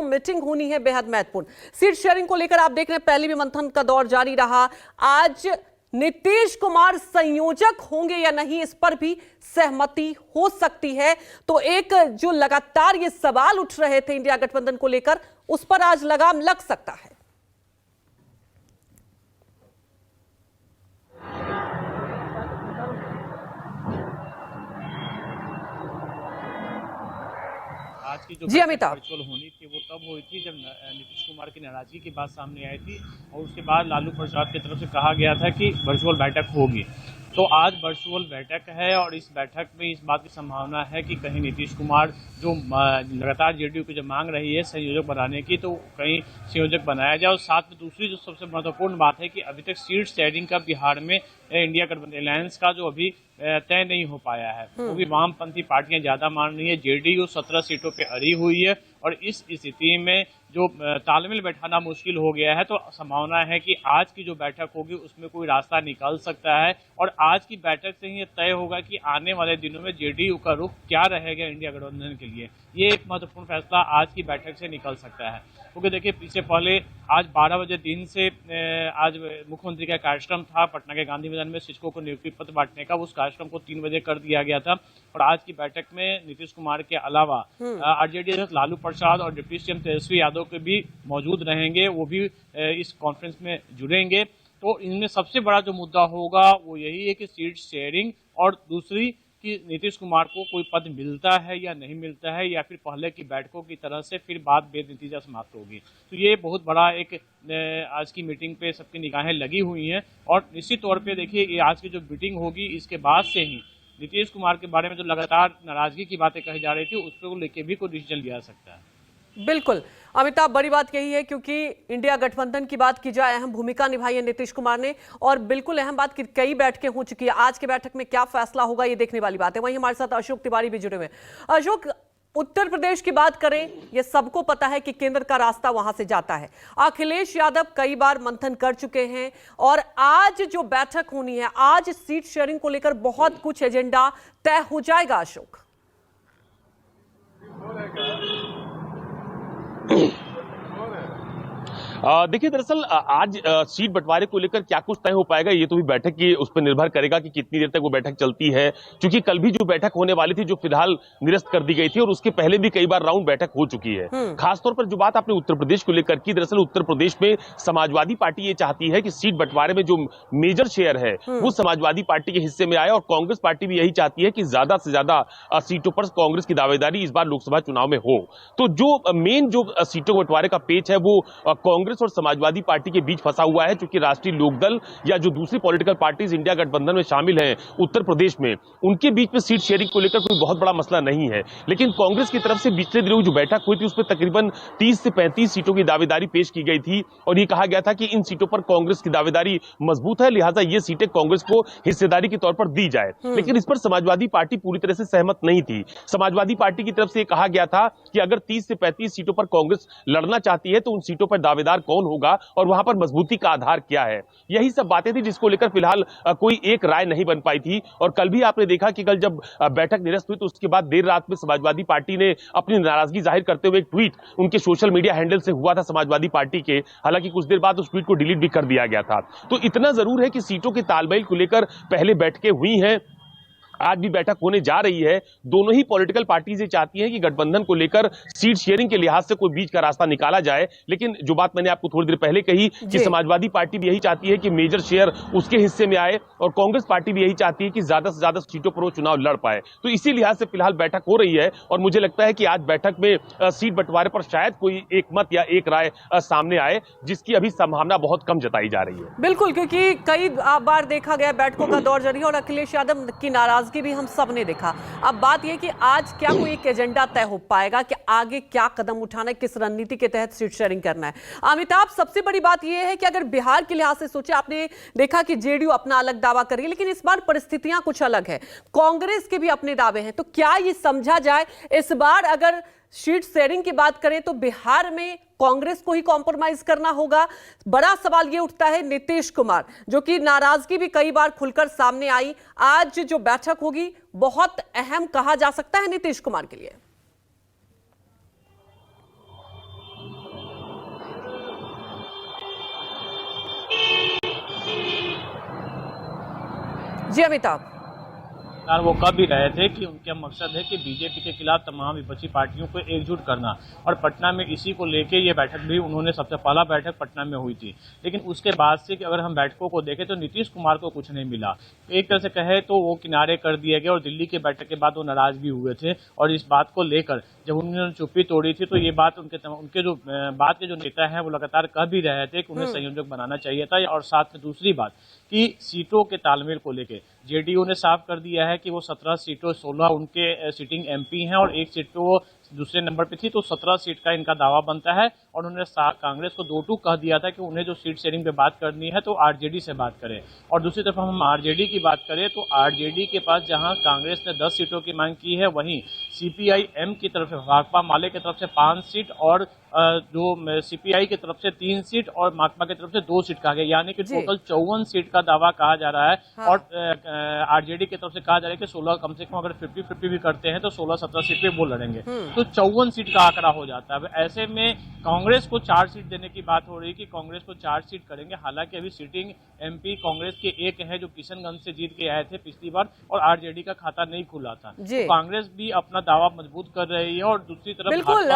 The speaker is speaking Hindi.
मीटिंग होनी है बेहद महत्वपूर्ण। सीट शेयरिंग को लेकर आप देख रहे हैं पहले भी मंथन का दौर जारी रहा। आज नीतीश कुमार संयोजक होंगे या नहीं, इस पर भी सहमति हो सकती है। तो एक जो लगातार ये सवाल उठ रहे थे इंडिया गठबंधन को लेकर, उस पर आज लगाम लग सकता है। आज की जो जी अमिताभ, वर्चुअल होनी थी वो तब हुई थी जब नीतीश कुमार की नाराजगी की बात सामने आई थी और उसके बाद लालू प्रसाद की तरफ से कहा गया था कि वर्चुअल बैठक होगी। तो आज वर्चुअल बैठक है और इस बैठक में इस बात की संभावना है कि कहीं नीतीश कुमार जो लगातार जेडीयू की जो मांग रही है संयोजक बनाने की, तो कहीं संयोजक बनाया जाए। और साथ में दूसरी जो सबसे महत्वपूर्ण बात है कि अभी तक सीट शेयरिंग का बिहार में इंडिया गठबंधन अलायंस का जो अभी तय नहीं हो पाया है, वो भी वामपंथी पार्टियां ज्यादा मान रही है। जेडीयू 17 सीटों पे अड़ी हुई है और इस स्थिति में जो तालमेल बैठाना मुश्किल हो गया है। तो संभावना है कि आज की जो बैठक होगी उसमें कोई रास्ता निकल सकता है और आज की बैठक से ही ये तय होगा कि आने वाले दिनों में जेडीयू का रुख क्या रहेगा इंडिया गठबंधन के लिए। ये एक महत्वपूर्ण फैसला आज की बैठक से निकल सकता है, क्योंकि देखिए इससे पहले आज 12 बजे दिन से आज मुख्यमंत्री का कार्यक्रम था पटना के गांधी मैदान में शिक्षकों को नियुक्ति पत्र बांटने का। उस कार्यक्रम को 3 बजे कर दिया गया था और आज की बैठक में नीतीश कुमार के अलावा आरजेडी अध्यक्ष लालू प्रसाद और डिप्टी सीएम तेजस्वी यादव के भी मौजूद रहेंगे, वो भी इस कॉन्फ्रेंस में जुड़ेंगे। तो इनमें सबसे बड़ा जो मुद्दा होगा वो यही है कि सीट शेयरिंग और दूसरी कि नीतीश कुमार को कोई पद मिलता है या नहीं मिलता है, या फिर पहले की बैठकों की तरह से फिर बात बेनतीजा समाप्त होगी। तो ये बहुत बड़ा एक आज की मीटिंग पे सबकी निगाहें लगी हुई हैं और निश्चित तौर पे देखिए ये आज की जो मीटिंग होगी इसके बाद से ही नीतीश कुमार के बारे में जो लगातार नाराजगी की बातें कही जा रही थी उस पर लेके भी कोई डिसीजन लिया सकता है। बिल्कुल अमिताभ, बड़ी बात यही है क्योंकि इंडिया गठबंधन की बात की जाए, अहम भूमिका निभाई है नीतीश कुमार ने और बिल्कुल अहम बात कि कई बैठकें हो चुकी है। आज की बैठक में क्या फैसला होगा ये देखने वाली बात है। वहीं हमारे साथ अशोक तिवारी भी जुड़े हुए हैं। अशोक, उत्तर प्रदेश की बात करें, ये सबको पता है कि केंद्र का रास्ता वहां से जाता है। अखिलेश यादव कई बार मंथन कर चुके हैं और आज जो बैठक होनी है, आज सीट शेयरिंग को लेकर बहुत कुछ एजेंडा तय हो जाएगा। अशोक, देखिए दरअसल आज सीट बंटवारे को लेकर क्या कुछ तय हो पाएगा ये तो भी बैठक की उस पर निर्भर करेगा कि कितनी देर तक वो बैठक चलती है, क्योंकि कल भी जो बैठक होने वाली थी जो फिलहाल निरस्त कर दी गई थी और उसके पहले भी कई बार राउंड बैठक हो चुकी है। खासतौर पर जो बात आपने उत्तर प्रदेश को लेकर की, दरअसल उत्तर प्रदेश में समाजवादी पार्टी ये चाहती है कि सीट बंटवारे में जो मेजर शेयर है वो समाजवादी पार्टी के हिस्से में आए और कांग्रेस पार्टी भी यही चाहती है कि ज्यादा से ज्यादा सीटों पर कांग्रेस की दावेदारी इस बार लोकसभा चुनाव में हो। तो जो मेन जो सीटों बंटवारे का पेच है वो कांग्रेस और समाजवादी पार्टी के बीच फंसा हुआ है, क्योंकि राष्ट्रीय लोकदल या जो दूसरी पॉलिटिकल पार्टीज इंडिया गठबंधन में शामिल हैं उत्तर प्रदेश में, उनके बीच में सीट शेयरिंग को लेकर कोई बहुत बड़ा मसला नहीं है। लेकिन कांग्रेस की तरफ से पिछले दिनों जो बैठक हुई थी उसमें तकरीबन 30 से 35 सीटों की दावेदारी पेश की गई थी और ये कहा गया था कि इन सीटों पर कांग्रेस की दावेदारी मजबूत है, लिहाजा ये सीटें कांग्रेस को हिस्सेदारी के तौर पर दी जाए। लेकिन इस पर समाजवादी पार्टी पूरी तरह से सहमत नहीं थी। समाजवादी पार्टी की तरफ से कहा गया था कि अगर 30 से 35 सीटों पर कांग्रेस लड़ना चाहती है तो उन सीटों पर दावेदार कौन होगा और वहां पर मजबूती का आधार क्या है, यही सब बातें थी जिसको लेकर फिलहाल कोई एक राय नहीं बन पाई थी। और कल भी आपने देखा कि कल जब बैठक निरस्त हुई तो उसके बाद देर रात में समाजवादी पार्टी ने अपनी नाराजगी जाहिर करते हुए एक ट्वीट उनके सोशल मीडिया हैंडल से हुआ था समाजवादी पार्टी के, हालांकि कुछ देर बाद उस ट्वीट को डिलीट भी कर दिया गया था। तो इतना जरूर है कि सीटों के तालमेल को लेकर पहले बैठकें हुई हैं, आज भी बैठक होने जा रही है। दोनों ही पॉलिटिकल पार्टीज ये चाहती हैं कि गठबंधन को लेकर सीट शेयरिंग के लिहाज से कोई बीच का रास्ता निकाला जाए। लेकिन जो बात मैंने आपको थोड़ी देर पहले कही कि समाजवादी पार्टी भी यही चाहती है कि मेजर शेयर उसके हिस्से में आए और कांग्रेस पार्टी भी यही चाहती है कि ज्यादा से ज्यादा सीटों पर वो चुनाव लड़ पाए। तो इसी लिहाज से फिलहाल बैठक हो रही है और मुझे लगता है कि आज बैठक में सीट बंटवारे पर शायद कोई एक मत या एक राय सामने आए, जिसकी अभी संभावना बहुत कम जताई जा रही है। बिल्कुल, क्योंकि कई बार देखा गया बैठकों का दौर जारी है और अखिलेश यादव की नाराजगी भी हम सब ने देखा। अब बात यह कि आज क्या कोई एक एजेंडा तय हो पाएगा कि आगे क्या कदम उठाना है, किस रणनीति के तहत सीट शेयरिंग करना है। अमिताभ, सबसे बड़ी बात यह है कि अगर बिहार के लिहाज से सोचे, आपने देखा कि जेडीयू अपना अलग दावा कर रही है, लेकिन इस बार परिस्थितियां कुछ अलग है, कांग्रेस के भी अपने दावे हैं। तो क्या ये समझा जाए इस बार अगर सीट शेयरिंग की बात करें तो बिहार में कांग्रेस को ही कॉम्प्रोमाइज करना होगा? बड़ा सवाल ये उठता है नीतीश कुमार, जो कि नाराजगी भी कई बार खुलकर सामने आई, आज जो बैठक होगी बहुत अहम कहा जा सकता है नीतीश कुमार के लिए। जी अमिताभ। यार वो कह भी रहे थे कि उनका मकसद है कि बीजेपी के खिलाफ तमाम विपक्षी पार्टियों को एकजुट करना, और पटना में इसी को लेके ये बैठक भी उन्होंने सबसे पहला बैठक पटना में हुई थी। लेकिन उसके बाद से कि अगर हम बैठकों को देखें तो नीतीश कुमार को कुछ नहीं मिला। एक तरह से कहे तो वो किनारे कर दिए गए, और दिल्ली के बैठक के बाद वो नाराज भी हुए थे। और इस बात को लेकर जब उन्होंने चुप्पी तोड़ी थी तो ये बात उनके जो बात के जो नेता हैं वो लगातार कह भी रहे थे कि उन्हें संयोजक बनाना चाहिए था। और साथ में दूसरी बात कि सीटों के तालमेल को लेके जेडीयू ने साफ कर दिया है कि वो 17 सीटों 16 उनके सिटिंग एमपी हैं और एक सीट पे वो दूसरे नंबर पे थी, तो 17 सीट का इनका दावा बनता है। और उन्होंने कांग्रेस को 2-2 कह दिया था कि उन्हें जो सीट शेयरिंग पे बात करनी है तो आरजेडी से बात करें। और दूसरी तरफ हम आरजेडी की बात करें तो आरजेडी के पास जहां कांग्रेस ने 10 सीटों की मांग की है, वहीं सीपीआई-एम की तरफ से भाकपा माले की तरफ से 5 सीट और जो सीपीआई की तरफ से 3 सीट और माकपा की तरफ से 2 सीट कहा गया, यानी कि टोटल 54 सीट का दावा कहा जा रहा है। हाँ। और आरजेडी की तरफ से कहा जा रहा है कि 16 कम से कम अगर 50-50 भी करते हैं तो 16-17 सीट पे वो लड़ेंगे, तो 54 सीट का आंकड़ा हो जाता है। अब ऐसे में कांग्रेस को 4 सीट देने की बात हो रही है कि कांग्रेस को 4 सीट करेंगे। हालांकि अभी सिटिंग एमपी कांग्रेस के एक है जो किशनगंज से जीत के आए थे पिछली बार, और आरजेडी का खाता नहीं खुला था। तो कांग्रेस भी अपना दावा मजबूत कर रही है, और दूसरी तरफ बिल्कुल।